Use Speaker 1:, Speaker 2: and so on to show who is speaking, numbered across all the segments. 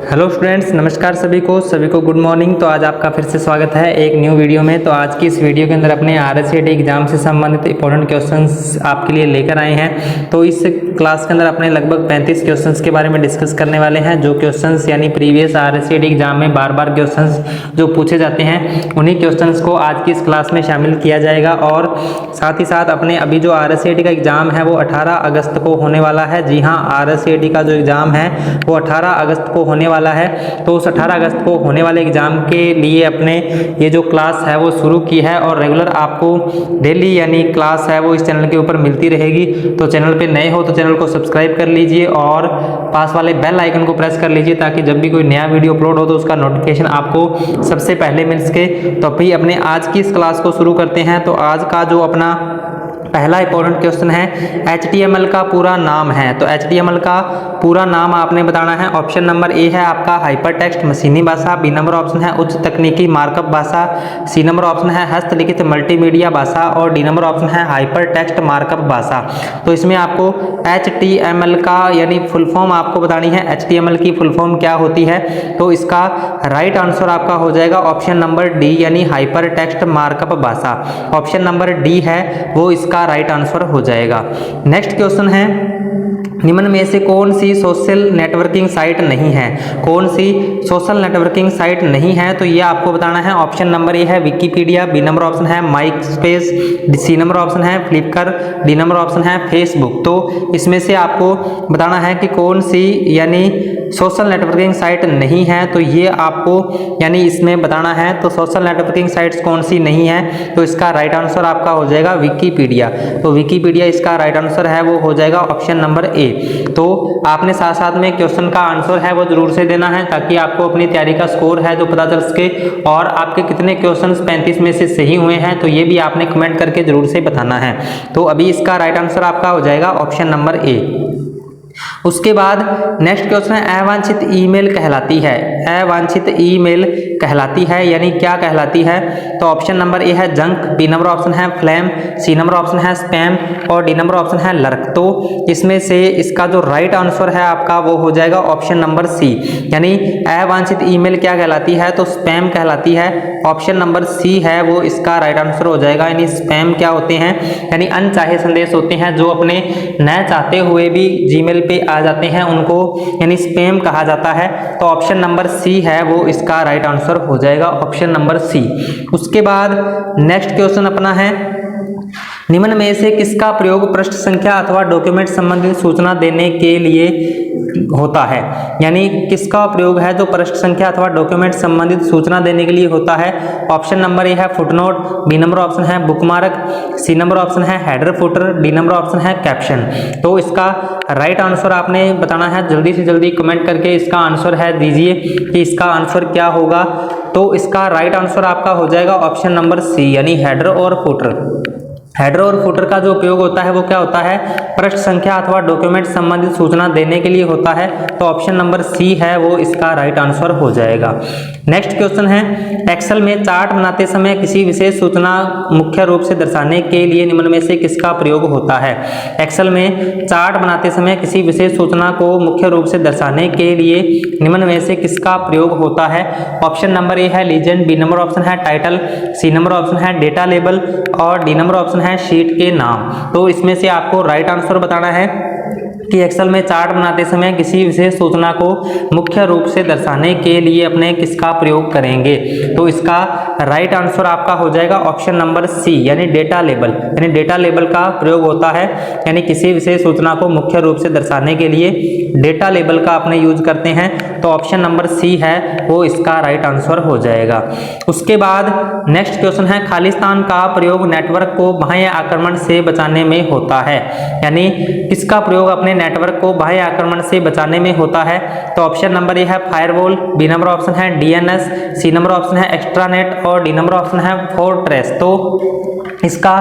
Speaker 1: Hello students, नमस्कार सभी को गुड मॉर्निंग। तो आज आपका फिर से स्वागत है एक न्यू वीडियो में। तो आज की इस वीडियो के अंदर अपने RSCET एग्जाम से संबंधित इंपॉर्टेंट क्वेश्चंस आपके लिए लेकर आए हैं। तो इस क्लास के अंदर अपने लगभग 35 क्वेश्चंस के बारे में डिस्कस करने वाले हैं। जो क्वेश्चंस यानी प्रीवियस RSCET एग्जाम में बार बार क्वेश्चंस जो पूछे जाते हैं, उन्हीं क्वेश्चंस को आज की इस क्लास में शामिल किया जाएगा। और साथ ही साथ अपने अभी जो RSCET का एग्जाम है वो 18 अगस्त को होने वाला है। जी हाँ, RSCET का जो एग्जाम है वो 18 अगस्त को होने वाला है। तो उस 18 अगस्त को होने वाले एग्जाम के लिए अपने ये जो क्लास है वो शुरू की है और रेगुलर आपको डेली यानी क्लास है वो इस चैनल के ऊपर मिलती रहेगी। तो चैनल पे नए हो तो चैनल को सब्सक्राइब कर लीजिए और पास वाले बेल आइकन को प्रेस कर लीजिए ताकि जब भी कोई नया वीडियो अपलोड हो तो उसका नोटिफिकेशन आपको सबसे पहले मिल सके। तो अभी अपने आज की इस क्लास को शुरू करते हैं। तो आज का जो अपना पहला इंपॉर्टेंट क्वेश्चन है, HTML का पूरा नाम है। तो HTML का पूरा नाम आपने बताना है। ऑप्शन नंबर ए है आपका हाइपर टेक्स्ट मशीनी भाषा, बी नंबर ऑप्शन है उच्च तकनीकी मार्कअप भाषा, सी नंबर ऑप्शन है हस्तलिखित मल्टीमीडिया भाषा और डी नंबर ऑप्शन है हाइपर टेक्स्ट मार्कअप भाषा। तो इसमें आपको HTML का यानी फुल फॉर्म आपको बतानी है। HTML की फुल फॉर्म क्या होती है? तो इसका राइट आंसर आपका हो जाएगा ऑप्शन नंबर डी यानी हाइपर टेक्स्ट मार्कअप भाषा। ऑप्शन नंबर डी है वो इसका राइट आंसर हो जाएगा। नेक्स्ट क्वेश्चन है, निम्न में से कौन सी सोशल नेटवर्किंग साइट नहीं है? कौन सी सोशल नेटवर्किंग साइट नहीं है? तो ये आपको बताना है। ऑप्शन नंबर ए है विकिपीडिया, बी नंबर ऑप्शन है MySpace, C number option है फ्लिपकार्ट, डी नंबर ऑप्शन है फेसबुक। तो इसमें से आपको बताना है कि कौन सी यानी सोशल नेटवर्किंग साइट नहीं है। तो ये आपको यानी इसमें बताना है। तो सोशल नेटवर्किंग साइट्स कौन सी नहीं है? तो इसका राइट आंसर आपका हो जाएगा विकिपीडिया। तो विकिपीडिया इसका राइट आंसर है वो हो जाएगा ऑप्शन नंबर ए। तो आपने साथ साथ में क्वेश्चन का आंसर है वो जरूर से देना है ताकि आपको अपनी तैयारी का स्कोर है जो पता चल सके और आपके कितने क्वेश्चंस 35 में से सही हुए हैं। तो ये भी आपने कमेंट करके जरूर से बताना है। तो अभी इसका राइट आंसर आपका हो जाएगा ऑप्शन नंबर ए। उसके बाद नेक्स्ट क्वेश्चन है, अवांछित ईमेल कहलाती है। अवांछित ईमेल कहलाती है यानी क्या कहलाती है? तो ऑप्शन नंबर ए है जंक, बी नंबर ऑप्शन है फ्लैम, सी नंबर ऑप्शन है स्पैम और डी नंबर ऑप्शन है लर्क। तो इसमें से इसका जो राइट आंसर है आपका वो हो जाएगा ऑप्शन नंबर सी यानी अवांछित ईमेल क्या कहलाती है? तो स्पैम कहलाती है। ऑप्शन नंबर सी है वो इसका राइट आंसर हो जाएगा। यानी स्पैम क्या होते हैं? यानी अनचाहे संदेश होते हैं जो अपने न चाहते हुए भी जीमेल पे आ जाते हैं, उनको यानी स्पैम कहा जाता है। तो ऑप्शन नंबर सी है वो इसका राइट आंसर हो जाएगा ऑप्शन नंबर सी। उसके बाद नेक्स्ट क्वेश्चन अपना है, निम्न में से किसका प्रयोग पृष्ठ संख्या अथवा डॉक्यूमेंट संबंधित सूचना देने के लिए होता है? यानी किसका प्रयोग है जो पृष्ठ संख्या अथवा डॉक्यूमेंट संबंधित सूचना देने के लिए होता है? ऑप्शन नंबर ए है फुटनोट, बी नंबर ऑप्शन है बुकमार्क, सी नंबर ऑप्शन है header footer, D number option है कैप्शन। तो इसका राइट आंसर आपने बताना है। जल्दी से जल्दी कमेंट करके इसका आंसर है दीजिए कि इसका आंसर क्या होगा। तो इसका राइट आंसर आपका हो जाएगा ऑप्शन नंबर सी यानी हेडर और फुटर। हेडर और फुटर का जो उपयोग होता है वो क्या होता है? पृष्ठ संख्या अथवा डॉक्यूमेंट संबंधित सूचना देने के लिए होता है। तो ऑप्शन नंबर सी है वो इसका राइट आंसर हो जाएगा। नेक्स्ट क्वेश्चन है, एक्सेल में चार्ट बनाते समय किसी विशेष सूचना मुख्य रूप से दर्शाने के लिए निम्न में से किसका प्रयोग होता है? एक्सेल में चार्ट बनाते समय किसी विशेष सूचना को मुख्य रूप से दर्शाने के लिए निम्न में से किसका प्रयोग होता है? ऑप्शन नंबर ए है लीजेंड, बी नंबर ऑप्शन है टाइटल, सी नंबर ऑप्शन है डेटा लेबल और डी नंबर ऑप्शन है शीट के नाम। तो इसमें से आपको राइट आंसर बताना है कि एक्सेल में चार्ट बनाते समय किसी विशेष सूचना को मुख्य रूप से दर्शाने के लिए अपने किसका प्रयोग करेंगे? तो इसका राइट आंसर आपका हो जाएगा ऑप्शन नंबर सी यानी डेटा लेबल। यानी डेटा लेबल का प्रयोग होता है यानी किसी विशेष सूचना को मुख्य रूप से दर्शाने के लिए डेटा लेबल का अपने यूज करते हैं। तो ऑप्शन नंबर सी है वो इसका राइट आंसर हो जाएगा। उसके बाद नेक्स्ट क्वेश्चन है, खालिस्तान का प्रयोग नेटवर्क को बाह्य आक्रमण से बचाने में होता है। यानी किसका प्रयोग अपने नेटवर्क को बाह्य आक्रमण से बचाने में होता है? तो ऑप्शन नंबर ए है फायरवॉल, बी नंबर ऑप्शन है DNS, सी नंबर ऑप्शन है एक्स्ट्रानेट और डी नंबर ऑप्शन है फोर्ट्रेस। तो इसका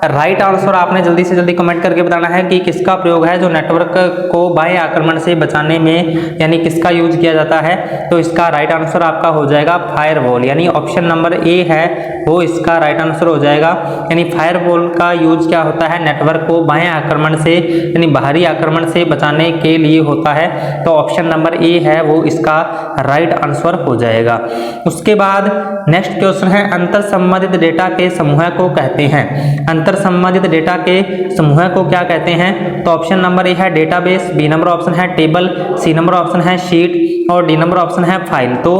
Speaker 1: राइट आंसर आपने जल्दी से जल्दी कमेंट करके बताना है कि किसका प्रयोग है जो नेटवर्क को बाह्य आक्रमण से बचाने में, यानी किसका यूज किया जाता है। तो इसका राइट आंसर आपका हो जाएगा फायरवॉल, यानी ऑप्शन नंबर ए है वो इसका राइट आंसर हो जाएगा। यानी फायरवॉल का यूज क्या होता है, नेटवर्क को बाह्य आक्रमण से यानी बाहरी आक्रमण से बचाने के लिए होता है। तो ऑप्शन नंबर ए है वो इसका राइट आंसर हो जाएगा। उसके बाद नेक्स्ट क्वेश्चन है, अंतर संबंधित डेटा के समूह को कहते हैं। अंतर संबंधित डेटा के समूह को क्या कहते हैं। तो ऑप्शन नंबर ए है डेटाबेस, बी नंबर ऑप्शन है टेबल, सी नंबर ऑप्शन है शीट और डी नंबर ऑप्शन है फाइल। तो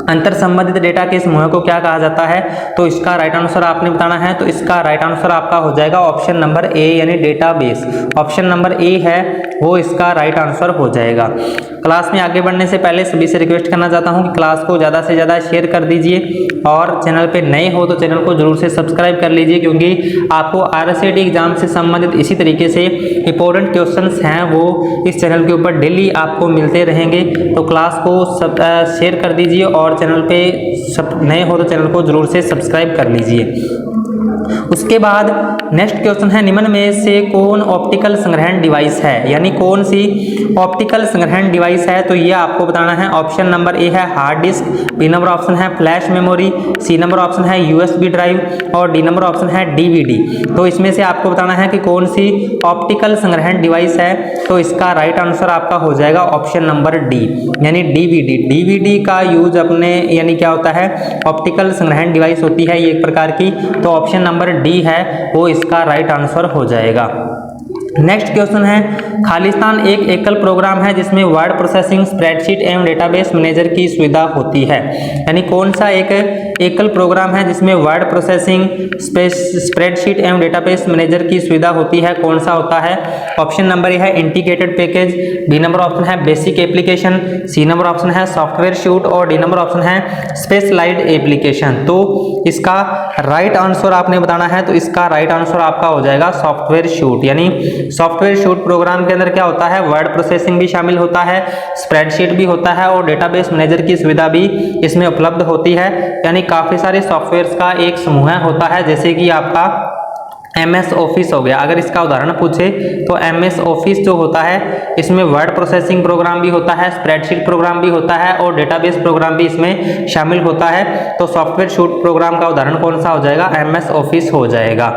Speaker 1: अंतर संबंधित डेटा के समूह को क्या कहा जाता है, तो इसका राइट आंसर आपने बताना है। तो इसका राइट आंसर आपका हो जाएगा ऑप्शन नंबर ए यानी डेटाबेस। ऑप्शन नंबर ए है वो इसका राइट आंसर हो जाएगा। क्लास में आगे बढ़ने से पहले सभी से रिक्वेस्ट करना चाहता हूं कि क्लास को ज़्यादा से ज़्यादा शेयर कर दीजिए और चैनल पे नए हो तो चैनल को जरूर से सब्सक्राइब कर लीजिए, क्योंकि आपको RSAT एग्जाम से संबंधित इसी तरीके से इंपॉर्टेंट क्वेश्चंस हैं वो इस चैनल के ऊपर डेली आपको मिलते रहेंगे। तो क्लास को शेयर कर दीजिए और चैनल पे नए हो तो चैनल को जरूर से सब्सक्राइब कर लीजिए। उसके बाद नेक्स्ट क्वेश्चन है, निम्न में से कौन ऑप्टिकल संग्रहण डिवाइस है, यानी कौन सी ऑप्टिकल संग्रहण डिवाइस है। तो ये आपको बताना है। ऑप्शन नंबर ए है hard disk, B number option है flash memory, C number option है USB ड्राइव और डी नंबर ऑप्शन है DVD। तो इसमें से आपको बताना है कि कौन सी ऑप्टिकल संग्रहण डिवाइस है। तो इसका राइट आंसर आपका हो जाएगा ऑप्शन नंबर डी यानी DVD। DVD का यूज अपने यानी क्या होता है, ऑप्टिकल संग्रहण डिवाइस होती है ये एक प्रकार की। तो ऑप्शन नंबर डी है वो इसका राइट आंसर हो जाएगा। नेक्स्ट क्वेश्चन है, खालिस्तान एक एकल प्रोग्राम है जिसमें वर्ड प्रोसेसिंग, स्प्रेडशीट एवं डेटाबेस मैनेजर की सुविधा होती है। यानी कौन सा एक एकल प्रोग्राम है जिसमें वर्ड प्रोसेसिंग, स्प्रेडशीट एवं डेटाबेस मैनेजर की सुविधा होती है, कौन सा होता है। ऑप्शन नंबर ए है integrated package, B number option है basic application, C number option है सॉफ्टवेयर सूट और डी नंबर ऑप्शन है स्पेशलाइज्ड एप्लीकेशन। तो इसका राइट आंसर आपने बताना है। तो इसका राइट आंसर आपका हो जाएगा सॉफ्टवेयर सूट। यानी सॉफ्टवेयर सूट प्रोग्राम के अंदर क्या होता है, वर्ड प्रोसेसिंग भी शामिल होता है, स्प्रेडशीट भी होता है और डेटाबेस मैनेजर की सुविधा भी इसमें उपलब्ध होती है। यानी काफी सारे सॉफ्टवेयर्स का एक समूह होता है, जैसे कि आपका MS ऑफिस हो गया। अगर इसका उदाहरण पूछे तो MS ऑफिस जो होता है इसमें वर्ड प्रोसेसिंग प्रोग्राम भी होता है, स्प्रेडशीट प्रोग्राम भी होता है और डेटाबेस प्रोग्राम भी इसमें शामिल होता है। तो सॉफ्टवेयर सूट प्रोग्राम का उदाहरण कौन सा हो जाएगा, MS ऑफिस हो जाएगा।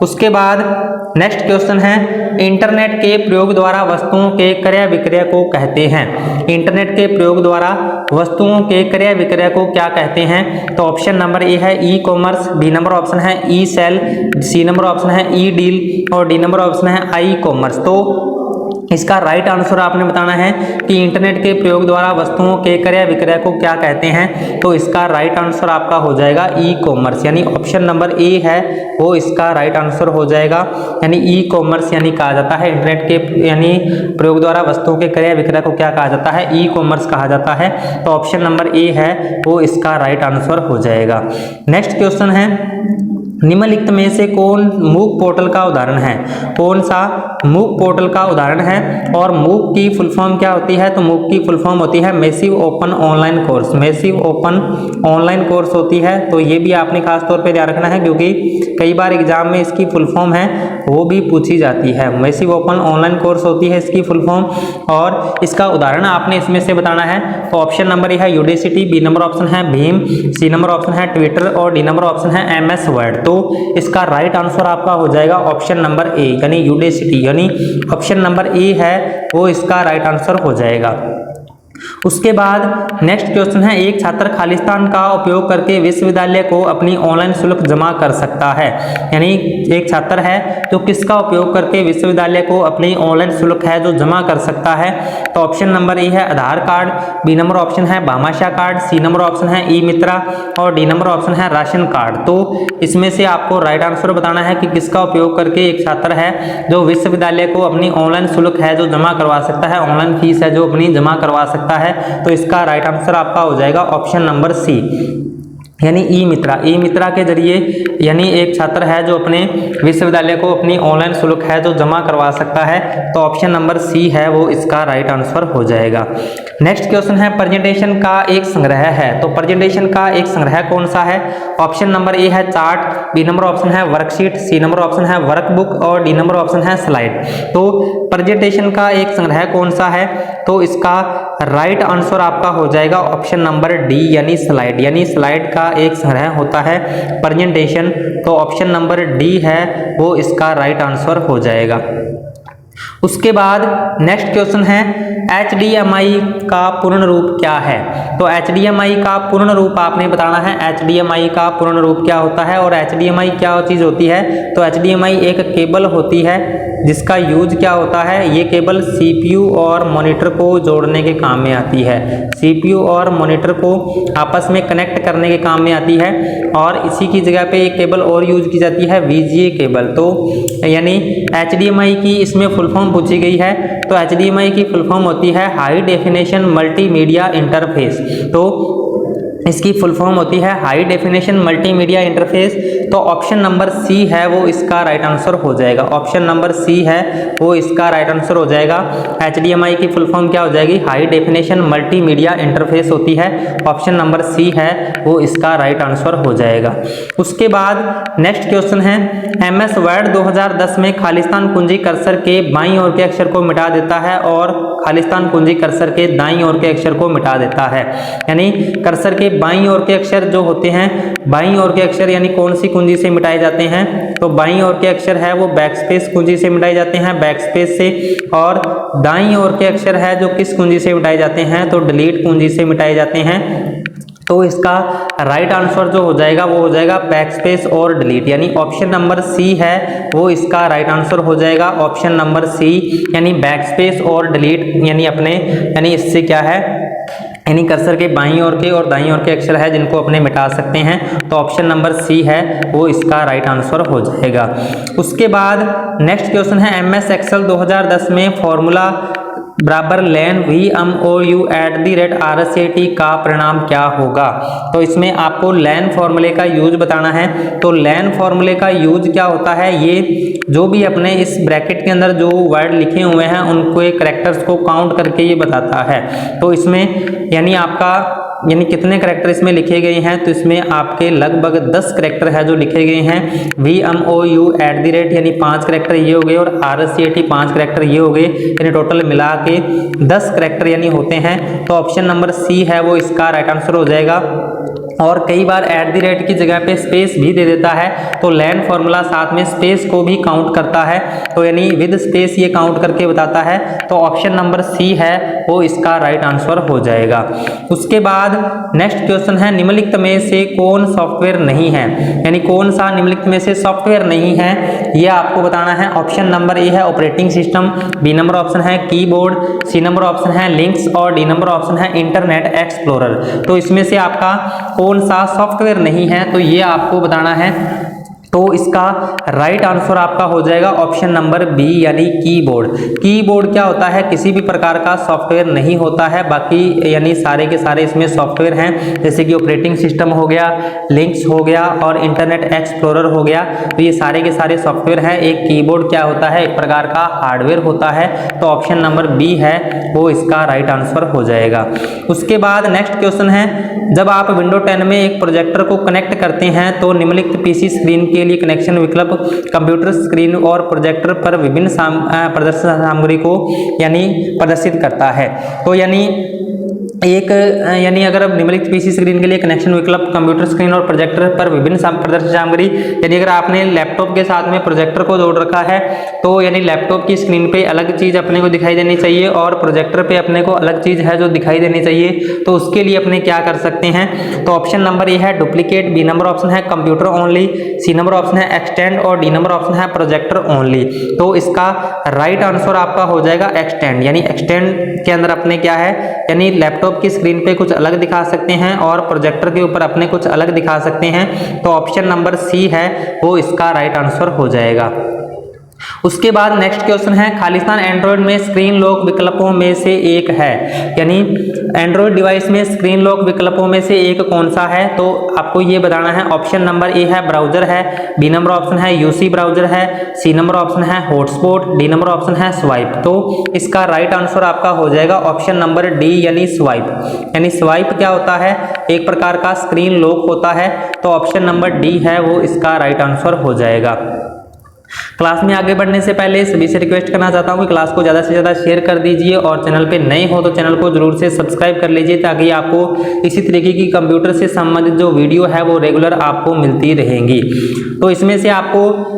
Speaker 1: उसके बाद नेक्स्ट क्वेश्चन है, इंटरनेट के प्रयोग द्वारा वस्तुओं के क्रय विक्रय को कहते हैं। इंटरनेट के प्रयोग द्वारा वस्तुओं के क्रय विक्रय को क्या कहते हैं। तो ऑप्शन नंबर ए है e commerce, B number option है e sale, C number option है ई डील और डी नंबर ऑप्शन है आई कॉमर्स। तो इसका राइट आंसर आपने बताना है कि इंटरनेट के प्रयोग द्वारा वस्तुओं के क्रय विक्रय को क्या कहते हैं। तो इसका राइट आंसर आपका हो जाएगा ई कॉमर्स, यानी ऑप्शन नंबर ए है वो इसका राइट आंसर हो जाएगा। यानी ई कॉमर्स यानी कहा जाता है इंटरनेट के यानी प्रयोग द्वारा वस्तुओं के क्रय विक्रय को क्या कहा जाता है, ई कॉमर्स कहा जाता है। तो ऑप्शन नंबर ए है वो इसका राइट आंसर हो जाएगा। नेक्स्ट क्वेश्चन है, निम्नलिखित में से कौन मूक पोर्टल का उदाहरण है। कौन सा मूक पोर्टल का उदाहरण है और मूक की फुल फॉर्म क्या होती है। तो मूक की फुल फॉर्म होती है massive open online course. Massive open online course होती है। तो ये भी आपने खास तौर पे ध्यान रखना है, क्योंकि कई बार एग्जाम में इसकी फुल फॉर्म है वो भी पूछी जाती है। मैसिव ओपन ऑनलाइन कोर्स होती है इसकी फुल फॉर्म, और इसका उदाहरण आपने इसमें से बताना है। तो ऑप्शन नंबर ए है यूडेसिटी, बी नंबर ऑप्शन है भीम, सी नंबर ऑप्शन है ट्विटर और डी नंबर ऑप्शन है MS वर्ड। तो इसका राइट आंसर आपका हो जाएगा ऑप्शन नंबर ए यानी यूडेसिटी, यानी ऑप्शन नंबर ए है वो इसका राइट आंसर हो जाएगा। उसके बाद नेक्स्ट क्वेश्चन है, एक छात्र खालिस्तान का उपयोग करके विश्वविद्यालय को अपनी ऑनलाइन शुल्क जमा कर सकता है। यानी एक छात्र है जो किसका उपयोग करके विश्वविद्यालय को अपनी ऑनलाइन शुल्क है जो जमा कर सकता है। तो ऑप्शन नंबर ए है Aadhaar card, B number option है Bhamashah card, C number option है ई मित्रा और डी नंबर ऑप्शन है राशन कार्ड। तो इसमें से आपको राइट आंसर बताना है कि किसका उपयोग करके एक छात्र है जो विश्वविद्यालय को अपनी ऑनलाइन शुल्क है जो जमा करवा सकता है, ऑनलाइन फीस है जो अपनी जमा करवा सकता है। तो इसका राइट आंसर आपका हो जाएगा ऑप्शन नंबर सी। यानी ई मित्रा के जरिए यानी एक छात्र है जो अपने विश्वविद्यालय को अपनी ऑनलाइन शुल्क है जो जमा करवा सकता है। तो ऑप्शन नंबर सी है वो इसका राइट आंसर हो जाएगा। नेक्स्ट क्वेश्चन है प्रेजेंटेशन का एक संग्रह है। तो प्रेजेंटेशन का एक संग्रह कौन सा है? ऑप्शन नंबर ए है चार्ट, बी नंबर ऑप्शन है वर्कशीट, सी नंबर ऑप्शन है वर्कबुक और डी नंबर ऑप्शन है स्लाइड। तो प्रेजेंटेशन का एक संग्रह कौन सा है? तो इसका राइट आंसर आपका हो जाएगा ऑप्शन नंबर डी यानी स्लाइड। यानी स्लाइड का एक संग्रह होता है प्रेजेंटेशन। तो ऑप्शन नंबर डी है वो इसका राइट आंसर हो जाएगा। उसके बाद नेक्स्ट क्वेश्चन है HDMI का पूर्ण रूप क्या है? तो HDMI का पूर्ण रूप आपने बताना है। HDMI का पूर्ण रूप क्या होता है और HDMI क्या चीज़ होती है? तो HDMI एक केबल होती है जिसका यूज क्या होता है? ये केबल CPU और मॉनिटर को जोड़ने के काम में आती है। CPU और मॉनिटर को आपस में कनेक्ट करने के काम में आती है और इसी की जगह पे एक केबल और यूज की जाती है VGA केबल। तो यानी HDMI की इसमें फुल फॉर्म पूछी गई है। तो HDMI की फुल फॉर्म होती है हाई डेफिनेशन मल्टीमीडिया इंटरफेस। तो इसकी फुल फॉर्म होती है हाई डेफिनेशन मल्टीमीडिया इंटरफेस। तो ऑप्शन नंबर सी है वो इसका राइट आंसर हो जाएगा। ऑप्शन नंबर सी है वो इसका राइट आंसर हो जाएगा। HDMI की फुल फॉर्म क्या हो जाएगी? हाई डेफिनेशन मल्टीमीडिया इंटरफेस होती है। ऑप्शन नंबर सी है वो इसका राइट आंसर हो जाएगा। उसके बाद नेक्स्ट क्वेश्चन है MS वर्ड 2010 में खालिस्तान कुंजी कर्सर के बाईं ओर के अक्षर को मिटा देता है और खालिस्तान कुंजी कर्सर के दाईं ओर के अक्षर को मिटा देता है। यानी कर्सर के बाईं ओर के अक्षर जो होते हैं, बाईं ओर के अक्षर यानी कौन सी कुंजी से मिटाए जाते हैं? तो बाईं ओर के अक्षर है वो बैकस्पेस कुंजी से मिटाए जाते हैं, बैकस्पेस से। और दाईं ओर के अक्षर है जो किस कुंजी से मिटाए जाते हैं? तो डिलीट कुंजी से मिटाए जाते हैं। तो इसका राइट आंसर जो हो जाएगा वो हो जाएगा बैकस्पेस और डिलीट। यानी ऑप्शन नंबर सी है वो इसका राइट आंसर हो जाएगा। ऑप्शन नंबर सी यानी बैकस्पेस और डिलीट यानी अपने यानी इससे क्या है यानी कर्सर के बाईं ओर के और दाईं ओर के अक्षर है जिनको अपने मिटा सकते हैं। तो ऑप्शन नंबर सी है वो इसका राइट आंसर हो जाएगा। उसके बाद नेक्स्ट क्वेश्चन है MS एक्सेल 2010 में फॉर्मूला बराबर लेन VMOU@RSAT का परिणाम क्या होगा? तो इसमें आपको लेन फॉर्मूले का यूज बताना है। तो लेन फॉर्मूले का यूज क्या होता है? ये जो भी अपने इस ब्रैकेट के अंदर जो वर्ड लिखे हुए हैं उनको कैरेक्टर्स को काउंट करके ये बताता है। तो इसमें यानी आपका यानी कितने करैक्टर इसमें लिखे गए हैं? तो इसमें आपके लगभग 10 करैक्टर है जो लिखे गए हैं। VMOU@ यानी 5 करैक्टर ये हो गए और RSAT 5 करैक्टर ये हो गए, यानी टोटल मिला के 10 करैक्टर यानी होते हैं। तो ऑप्शन नंबर सी है वो इसका राइट आंसर हो जाएगा। और कई बार @ की जगह पे स्पेस भी दे देता है। तो लेन फॉर्मूला साथ में स्पेस को भी काउंट करता है। तो यानी विद स्पेस ये काउंट करके बताता है। तो ऑप्शन नंबर सी है वो इसका राइट आंसर हो जाएगा। उसके बाद नेक्स्ट क्वेश्चन है निम्नलिखित में से कौन सॉफ्टवेयर नहीं है? यानी कौन सा निम्नलिखित में से सॉफ्टवेयर नहीं है ये आपको बताना है। ऑप्शन नंबर ए है operating system, B number option है कीबोर्ड, सी नंबर ऑप्शन है लिंक्स और डी नंबर ऑप्शन है इंटरनेट एक्सप्लोरर। तो इसमें से आपका कौन सा सॉफ्टवेयर नहीं है तो ये आपको बताना है। तो इसका राइट आंसर आपका हो जाएगा ऑप्शन नंबर बी यानी कीबोर्ड। कीबोर्ड क्या होता है? किसी भी प्रकार का सॉफ्टवेयर नहीं होता है, बाकी यानी सारे के सारे इसमें सॉफ्टवेयर हैं, जैसे कि ऑपरेटिंग सिस्टम हो गया, लिंक्स हो गया और इंटरनेट एक्सप्लोरर हो गया। तो ये सारे के सारे सॉफ्टवेयर हैं। एक कीबोर्ड क्या होता है? एक प्रकार का हार्डवेयर होता है। तो ऑप्शन नंबर बी है वो इसका राइट आंसर हो जाएगा। उसके बाद नेक्स्ट क्वेश्चन है जब आप विंडो 10 में एक प्रोजेक्टर को कनेक्ट करते हैं तो निम्नलिखित पीसी स्क्रीन के लिए कनेक्शन विकल्प कंप्यूटर स्क्रीन और प्रोजेक्टर पर विभिन्न प्रदर्शन सामग्री को यानी प्रदर्शित करता है। तो यानी अगर निम्नलिखित पीसी स्क्रीन के लिए कनेक्शन विकल्प कंप्यूटर स्क्रीन और प्रोजेक्टर पर विभिन्न प्रदर्शन सामग्री, यानी अगर आपने लैपटॉप के साथ में प्रोजेक्टर को जोड़ रखा है तो यानी लैपटॉप की स्क्रीन पे अलग चीज अपने को दिखाई देनी चाहिए और प्रोजेक्टर पे अपने को अलग चीज है जो दिखाई देनी चाहिए। तो उसके लिए अपने क्या कर सकते हैं? तो ऑप्शन नंबर ए है डुप्लीकेट, बी नंबर ऑप्शन है computer only, C number option है एक्सटेंड और डी नंबर ऑप्शन है प्रोजेक्टर ओनली। तो इसका राइट आंसर आपका हो जाएगा एक्सटेंड। यानी एक्सटेंड के अंदर अपने क्या है यानी लैपटॉप की स्क्रीन पे कुछ अलग दिखा सकते हैं और प्रोजेक्टर के ऊपर अपने कुछ अलग दिखा सकते हैं। तो ऑप्शन नंबर सी है वो इसका राइट आंसर हो जाएगा। उसके बाद नेक्स्ट क्वेश्चन है, खालिस्तान एंड्रॉइड में स्क्रीन लॉक विकल्पों में से एक है, यानी एंड्रॉइड डिवाइस में स्क्रीन लॉक विकल्पों में से एक कौन सा है? तो आपको ये बताना है। ऑप्शन नंबर ए है ब्राउजर है, बी नंबर ऑप्शन है यूसी ब्राउजर है, सी नंबर ऑप्शन है हॉटस्पॉट, डी नंबर ऑप्शन है स्वाइप। तो इसका राइट आंसर आपका हो जाएगा ऑप्शन नंबर डी यानी स्वाइप। यानी स्वाइप क्या होता है? एक प्रकार का स्क्रीन लॉक होता है। तो ऑप्शन नंबर डी है वो इसका राइट आंसर हो जाएगा। क्लास में आगे बढ़ने से पहले सभी से रिक्वेस्ट करना चाहता हूं कि क्लास को ज़्यादा से ज़्यादा शेयर कर दीजिए और चैनल पे नए हो तो चैनल को जरूर से सब्सक्राइब कर लीजिए, ताकि आपको इसी तरीके की कंप्यूटर से संबंधित जो वीडियो है वो रेगुलर आपको मिलती रहेंगी। तो इसमें से आपको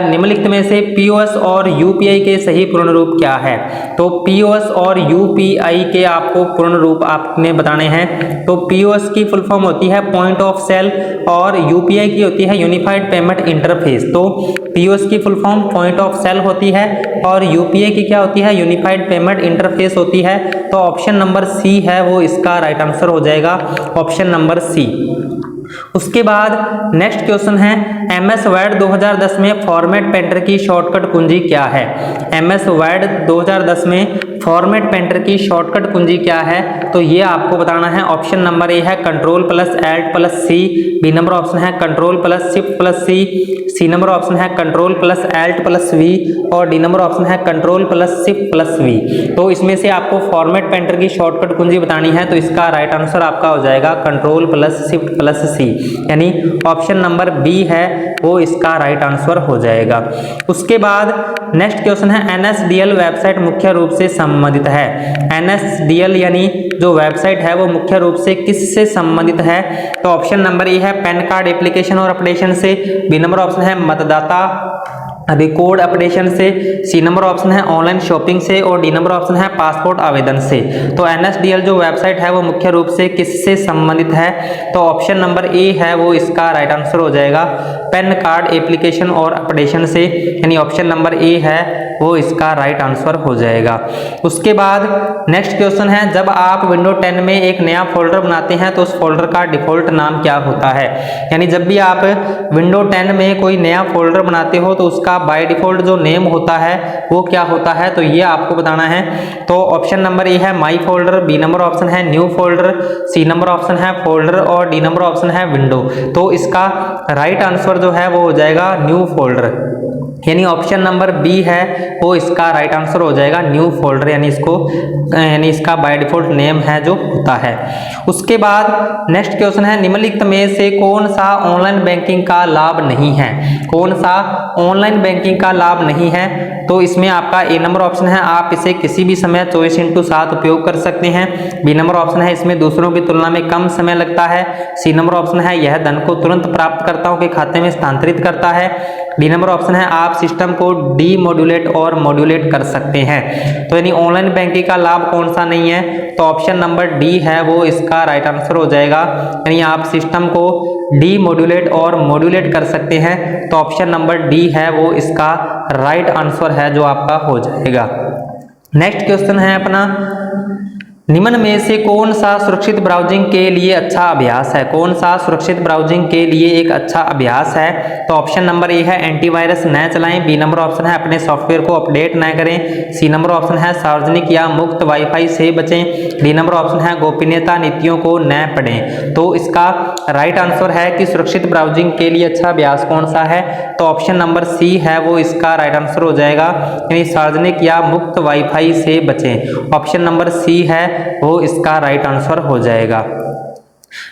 Speaker 1: निम्नलिखित में से पीओएस और यूपीआई के सही पूर्ण रूप क्या है? तो पीओएस और यूपीआई के आपको पूर्ण रूप आपने बताने हैं। तो पीओएस की फुल फॉर्म होती है पॉइंट ऑफ सेल और यूपीआई की होती है यूनिफाइड पेमेंट इंटरफेस। तो पीओएस की full form point of sale होती है और यूपीआई की क्या होती है? यूनिफाइड पेमेंट इंटरफेस होती है। तो ऑप्शन नंबर सी है वो इसका राइट आंसर हो जाएगा, ऑप्शन नंबर सी। उसके बाद नेक्स्ट क्वेश्चन है, एमएस वर्ड 2010 में फॉर्मेट पेंटर की शॉर्टकट कुंजी क्या है? एमएस वर्ड 2010 में फॉर्मेट पेंटर की शॉर्टकट कुंजी क्या है? तो ये आपको बताना है। ऑप्शन नंबर ए है control plus alt plus C, B number option है control plus shift plus C, C number option है control plus alt plus V और डी नंबर ऑप्शन है control plus shift plus V. तो इसमें से आपको format painter की shortcut कुंजी बतानी है। तो इसका राइट आंसर आपका हो जाएगा कंट्रोल प्लस शिफ्ट प्लस सी, यानी ऑप्शन नंबर बी है वो इसका राइट आंसर हो जाएगा। उसके बाद नेक्स्ट क्वेश्चन है, एनएसडीएल वेबसाइट मुख्य रूप से संबंधित है। एनएसडीएल यानी जो वेबसाइट है वो मुख्य रूप से किससे संबंधित है? तो ऑप्शन नंबर ए है पैन कार्ड एप्लीकेशन और अपडेशन से, बी नंबर ऑप्शन है मतदाता रिकॉर्ड अपडेशन से, सी नंबर ऑप्शन है ऑनलाइन शॉपिंग से और डी नंबर ऑप्शन है पासपोर्ट आवेदन से। तो एनएसडीएल जो वेबसाइट है वो मुख्य रूप से किससे संबंधित है? तो ऑप्शन नंबर ए है वो इसका राइट आंसर हो जाएगा पैन कार्ड एप्लीकेशन और अपडेशन से, यानी ऑप्शन नंबर ए है वो इसका राइट आंसर हो जाएगा। उसके बाद नेक्स्ट क्वेश्चन है, जब आप विंडो 10 में एक नया फोल्डर बनाते हैं तो उस फोल्डर का डिफॉल्ट नाम क्या होता है? यानी जब भी आप विंडो 10 में कोई नया फोल्डर बनाते हो तो उसका बाय डिफॉल्ट जो नेम होता है वो क्या होता है? तो ये आपको बताना है। तो ऑप्शन नंबर ए है my folder, B number option है new folder, C number option है फोल्डर और डी नंबर ऑप्शन है विंडो। तो इसका राइट आंसर जो है वो हो जाएगा न्यू फोल्डर, यानी ऑप्शन नंबर बी है वो इसका राइट आंसर हो जाएगा न्यू फोल्डर, यानी इसका बाय डिफॉल्ट नेम है जो होता है। उसके बाद नेक्स्ट क्वेश्चन है, निम्नलिखित में से कौन सा ऑनलाइन बैंकिंग का लाभ नहीं है? कौन सा ऑनलाइन बैंकिंग का लाभ नहीं है? तो इसमें आपका ए नंबर ऑप्शन है आप इसे किसी भी समय 24/7 उपयोग कर सकते हैं, बी नंबर ऑप्शन है इसमें दूसरों की तुलना में कम समय लगता है, सी नंबर ऑप्शन है यह धन को तुरंत प्राप्तकर्ताओं के खाते में स्थानांतरित करता है, डी नंबर ऑप्शन है आप सिस्टम को डीमोड्यूलेट और मॉड्यूलेट कर सकते हैं। तो यानी ऑनलाइन बैंकिंग का लाभ कौन सा नहीं है? तो ऑप्शन नंबर डी है वो इसका राइट आंसर हो जाएगा, यानी आप सिस्टम को डीमोड्यूलेट और मॉड्यूलेट कर सकते हैं। तो ऑप्शन नंबर डी है वो इसका राइट आंसर है जो आपका हो जाएगा। नेक्स्ट क्वेश्चन है अपना, निम्न में से कौन सा सुरक्षित ब्राउजिंग के लिए अच्छा अभ्यास है? कौन सा सुरक्षित ब्राउजिंग के लिए एक अच्छा अभ्यास है? तो ऑप्शन नंबर ए है एंटीवायरस न चलाएं, बी नंबर ऑप्शन है अपने सॉफ्टवेयर को अपडेट न करें, सी नंबर ऑप्शन है सार्वजनिक या मुक्त वाईफाई से बचें, डी नंबर ऑप्शन है गोपनीयता नीतियों को न पढ़ें। तो इसका राइट आंसर है कि सुरक्षित ब्राउजिंग के लिए अच्छा अभ्यास कौन सा है? तो ऑप्शन नंबर सी है वो इसका राइट आंसर हो जाएगा, यानी सार्वजनिक या मुक्त वाईफाई से बचें। ऑप्शन नंबर सी है वो इसका राइट आंसर हो जाएगा।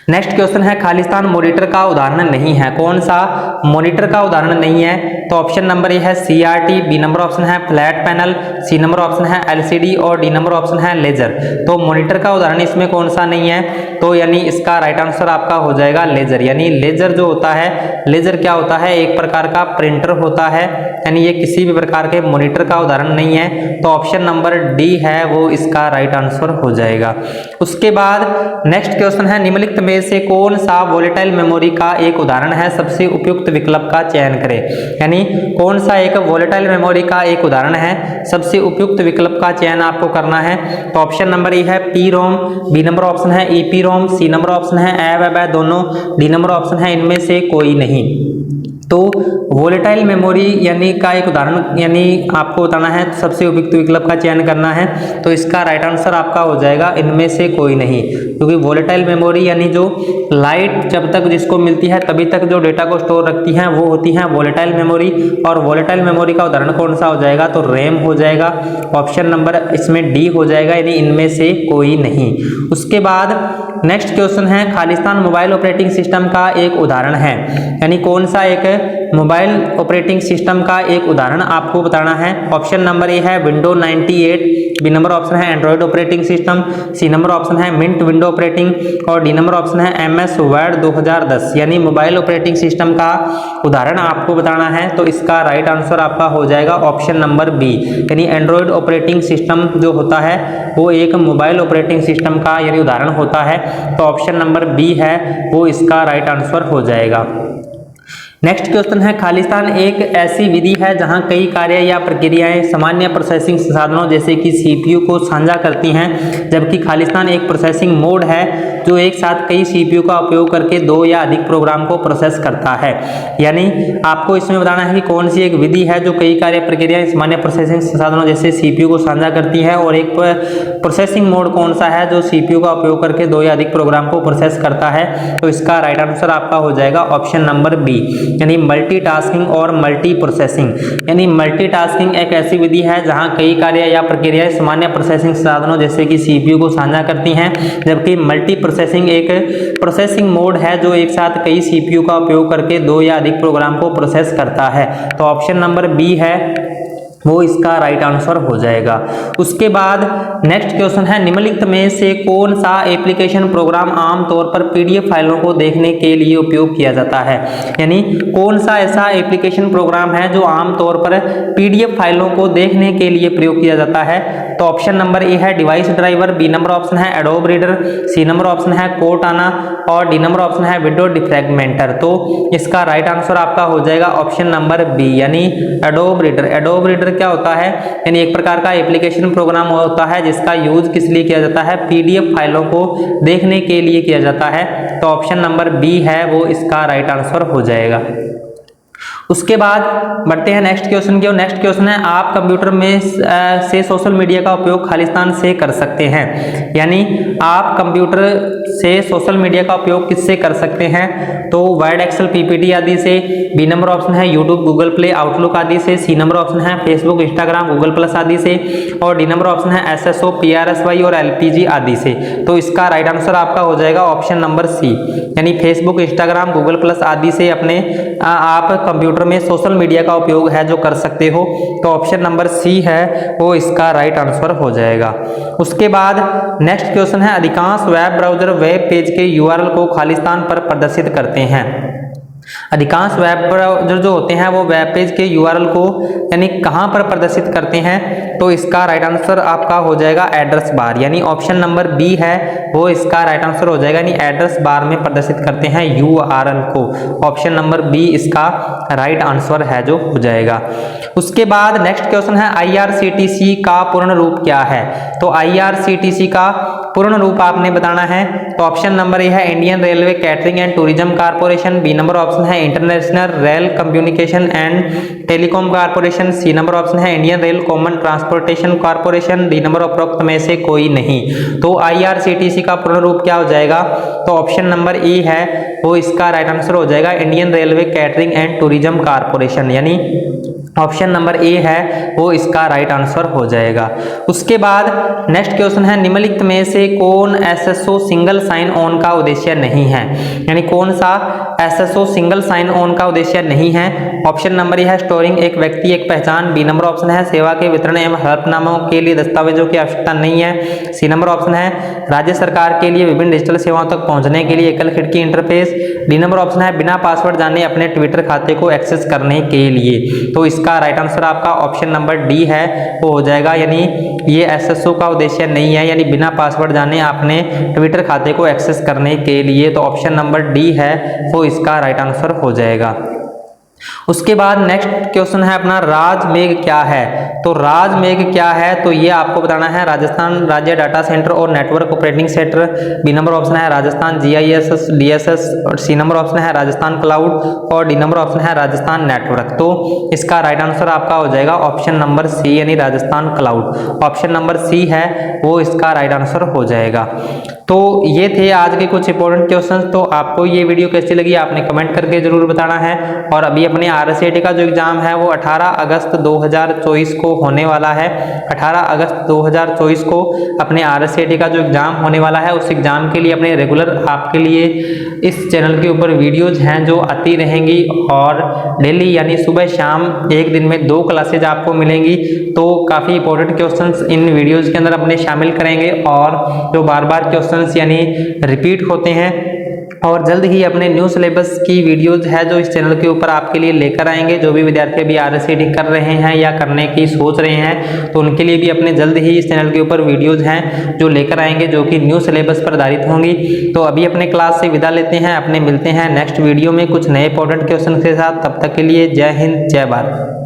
Speaker 1: नेक्स्ट क्वेश्चन है, खालिस्तान मॉनिटर का उदाहरण नहीं है। कौन सा मॉनिटर का उदाहरण नहीं है? तो ऑप्शन नंबर ए है सीआरटी, बी नंबर ऑप्शन है flat panel, C number option है एलसीडी और डी नंबर ऑप्शन है लेजर। तो मॉनिटर का उदाहरण इसमें कौन सा नहीं है? तो यानी इसका राइट आंसर आपका हो जाएगा लेजर। यानी लेजर जो होता है, लेजर क्या होता है? एक प्रकार का प्रिंटर होता है, यानी ये किसी भी प्रकार के मॉनिटर का उदाहरण नहीं है। तो ऑप्शन नंबर डी है वो इसका राइट आंसर हो जाएगा। उसके बाद नेक्स्ट क्वेश्चन है, निम्नलिखित में से कौन सा वोलेटाइल मेमोरी का एक उदाहरण है? सबसे उपयुक्त विकल्प का चयन करें। यानी कौन सा एक वोलेटाइल मेमोरी का एक उदाहरण है? सबसे उपयुक्त विकल्प का चयन आपको करना है। तो ऑप्शन नंबर ए है P ROM, B number option है EP ROM, C number option है ए वेब दोनों, डी नंबर ऑप्शन है इनमें से कोई नहीं। तो वोलेटाइल मेमोरी यानी का एक उदाहरण यानी आपको बताना है, तो सबसे उपयुक्त विकल्प का चयन करना है। तो इसका राइट आंसर आपका हो जाएगा इनमें से कोई नहीं, क्योंकि वोलेटाइल मेमोरी यानी जो लाइट जब तक जिसको मिलती है तभी तक जो डेटा को स्टोर रखती हैं वो होती हैं वोलेटाइल मेमोरी। और वोलेटाइल मेमोरी का उदाहरण कौन सा हो जाएगा, तो रैम हो जाएगा। ऑप्शन नंबर इसमें डी हो जाएगा, यानी इनमें से कोई नहीं। उसके बाद नेक्स्ट क्वेश्चन है, खालिस्तान मोबाइल ऑपरेटिंग सिस्टम का एक उदाहरण है, यानी कौन सा एक मोबाइल ऑपरेटिंग सिस्टम का एक उदाहरण आपको बताना है। ऑप्शन नंबर ए है विंडो 98, बी नंबर ऑप्शन है Android operating system, C number option है मिंट विंडो ऑपरेटिंग और डी नंबर ऑप्शन है MS वर्ड 2010। यानी मोबाइल ऑपरेटिंग सिस्टम का उदाहरण आपको बताना है, तो इसका राइट आंसर आपका हो जाएगा ऑप्शन नंबर बी, यानी एंड्रॉइड ऑपरेटिंग सिस्टम जो होता है वो एक मोबाइल ऑपरेटिंग सिस्टम का यानी उदाहरण होता है। तो ऑप्शन नंबर बी है वो इसका राइट आंसर हो जाएगा। नेक्स्ट क्वेश्चन है, खालिस्तान एक ऐसी विधि है जहां कई कार्य या प्रक्रियाएं सामान्य प्रोसेसिंग संसाधनों जैसे कि CPU को साझा करती हैं, जबकि खालिस्तान एक प्रोसेसिंग मोड है जो एक साथ कई CPU का उपयोग करके दो या अधिक प्रोग्राम को प्रोसेस करता है। यानी आपको इसमें बताना है कि कौन सी एक विधि है जो कई कार्य प्रक्रियाएं सामान्य प्रोसेसिंग संसाधनों जैसे CPU को साझा करती है, और एक प्रोसेसिंग मोड कौन सा है जो CPU का उपयोग करके दो या अधिक प्रोग्राम को प्रोसेस करता है। तो इसका राइट आंसर आपका हो जाएगा ऑप्शन नंबर बी, यानी मल्टीटास्किंग और मल्टी प्रोसेसिंग। यानी मल्टीटास्किंग एक ऐसी विधि है जहां कई कार्य या प्रक्रियाएं सामान्य प्रोसेसिंग साधनों जैसे कि CPU को साझा करती हैं, जबकि मल्टी प्रोसेसिंग एक प्रोसेसिंग मोड है जो एक साथ कई CPU का उपयोग करके दो या अधिक प्रोग्राम को प्रोसेस करता है। तो ऑप्शन नंबर बी है वो इसका राइट आंसर हो जाएगा। उसके बाद नेक्स्ट क्वेश्चन है, निम्नलिखित में से कौन सा एप्लीकेशन प्रोग्राम आमतौर पर PDF फाइलों को देखने के लिए उपयोग किया जाता है। यानी कौन सा ऐसा एप्लीकेशन प्रोग्राम है जो आमतौर पर PDF फाइलों को देखने के लिए प्रयोग किया जाता है। तो ऑप्शन नंबर ए है device driver, B number option है Adobe Reader, C number option है कोर्टाना और डी नंबर ऑप्शन है विंडो डिफ्रैगमेंटर। तो इसका राइट आंसर आपका हो जाएगा ऑप्शन नंबर बी, यानी एडोब रीडर। एडोब रीडर क्या होता है, यानी एक प्रकार का एप्लीकेशन प्रोग्राम होता है जिसका यूज किस लिए किया जाता है, PDF फाइलों को देखने के लिए किया जाता है। तो ऑप्शन नंबर बी है वो इसका राइट आंसर हो जाएगा। उसके बाद बढ़ते हैं नेक्स्ट क्वेश्चन की। नेक्स्ट क्वेश्चन है, आप कंप्यूटर में से सोशल मीडिया का उपयोग खालिस्तान से कर सकते हैं। यानी आप कंप्यूटर से सोशल मीडिया का उपयोग किससे कर सकते हैं, तो वर्ड एक्सेल PPT आदि से, बी नंबर ऑप्शन है यूट्यूब गूगल प्ले आउटलुक आदि से, सी नंबर ऑप्शन है फेसबुक इंस्टाग्राम गूगल प्लस आदि से और डी नंबर ऑप्शन है SSO PRSY और LPG आदि से। तो इसका राइट आंसर आपका हो जाएगा ऑप्शन नंबर सी, यानी फेसबुक इंस्टाग्राम गूगल प्लस आदि से अपने आप कंप्यूटर में सोशल मीडिया का उपयोग है जो कर सकते हो। तो ऑप्शन नंबर सी है वो इसका राइट आंसर हो जाएगा। उसके बाद नेक्स्ट क्वेश्चन है, अधिकांश वेब ब्राउज़र वेब पेज के URL को खालिस्तान पर प्रदर्शित करते हैं। अधिकांश वेब ब्राउज़र जो होते हैं वो वेब पेज के URL को यानी कहां पर प्रदर्शित करते हैं, तो इसका राइट आंसर आपका हो जाएगा एड्रेस बार, यानी ऑप्शन नंबर बी है वो इसका राइट आंसर हो जाएगा, यानी एड्रेस बार में प्रदर्शित करते हैं URL को। ऑप्शन नंबर बी इसका राइट आंसर है जो हो जाएगा। उसके बाद नेक्स्ट क्वेश्चन है, IRCTC का पूर्ण रूप क्या है। तो IRCTC का पूर्ण रूप आपने बताना है। तो ऑप्शन नंबर ए है Indian railway catering and tourism corporation, B number option है international rail communication and telecom corporation, C number option है Indian rail common transportation corporation, D number उपरोक्त में से कोई नहीं। तो IRCTC का पूर्ण रूप क्या हो जाएगा, तो ऑप्शन नंबर ए है वो इसका राइट आंसर हो जाएगा Indian railway catering and tourism corporation, यानी ऑप्शन नंबर ए है वो इसका राइट आंसर हो जाएगा। उसके बाद नेक्स्ट क्वेश्चन है, निम्नलिखित में से कौन SSO सिंगल साइन ऑन का उद्देश्य नहीं है। यानी कौन सा SSO सिंगल साइन ऑन का उद्देश्य नहीं है। ऑप्शन नंबर ए है स्टोरिंग एक व्यक्ति एक पहचान, बी नंबर ऑप्शन है सेवा के वितरण एवं हलफनामों के लिए दस्तावेजों की आवश्यकता नहीं है, सी नंबर ऑप्शन है राज्य सरकार के लिए विभिन्न डिजिटल सेवाओं तक पहुंचने के लिए एकल खिड़की इंटरफेस, डी नंबर ऑप्शन है बिना पासवर्ड जाने अपने ट्विटर खाते को एक्सेस करने के लिए। तो इसका राइट आंसर आपका ऑप्शन नंबर डी है वो हो जाएगा, यानी ये SSO का उद्देश्य नहीं है, यानी बिना पासवर्ड जाने अपने ट्विटर खाते को एक्सेस करने के लिए। तो ऑप्शन नंबर डी है वो इसका राइट आंसर हो जाएगा। उसके बाद नेक्स्ट क्वेश्चन है अपना राजमेघ क्या है। तो राजमेघ क्या है, तो ये आपको बताना है राजस्थान राज्य डाटा सेंटर और network operating centre. B number option है राजस्थान GIS DSS और सी नंबर ऑप्शन है राजस्थान क्लाउड और डी नंबर ऑप्शन है राजस्थान नेटवर्क। तो इसका राइट आंसर आपका हो जाएगा ऑप्शन नंबर सी यानी Rajasthan cloud. Option number C है वो इसका राइट आंसर हो जाएगा। तो ये थे आज के कुछ इंपॉर्टेंट क्वेश्चंस। तो आपको ये वीडियो कैसी लगी आपने कमेंट करके जरूर बताना है। और अभी अपने RSAT का जो एग्जाम है वो 18 अगस्त 2024 को होने वाला है। 18 अगस्त 2024 को अपने RSAT का जो एग्जाम होने वाला है उस एग्जाम के लिए अपने रेगुलर आपके लिए इस चैनल के ऊपर वीडियोज हैं जो आती रहेंगी और डेली यानी सुबह शाम एक दिन में 2 क्लासेज आपको मिलेंगी। तो काफ़ी इंपॉर्टेंट क्वेश्चंस इन वीडियोज़ के अंदर अपने शामिल करेंगे और जो बार बार क्वेश्चंस यानी रिपीट होते हैं। और जल्द ही अपने न्यू सिलेबस की वीडियोज है जो इस चैनल के ऊपर आपके लिए लेकर आएंगे। जो भी विद्यार्थी अभी RSAT कर रहे हैं या करने की सोच रहे हैं तो उनके लिए भी अपने जल्द ही इस चैनल के ऊपर वीडियोज हैं जो लेकर आएंगे जो कि न्यू सिलेबस पर आधारित होंगी। तो अभी अपने क्लास से विदा लेते हैं, अपने मिलते हैं नेक्स्ट वीडियो में कुछ नए इंपॉर्टेंट क्वेश्चन के साथ। तब तक के लिए जय हिंद जय भारत।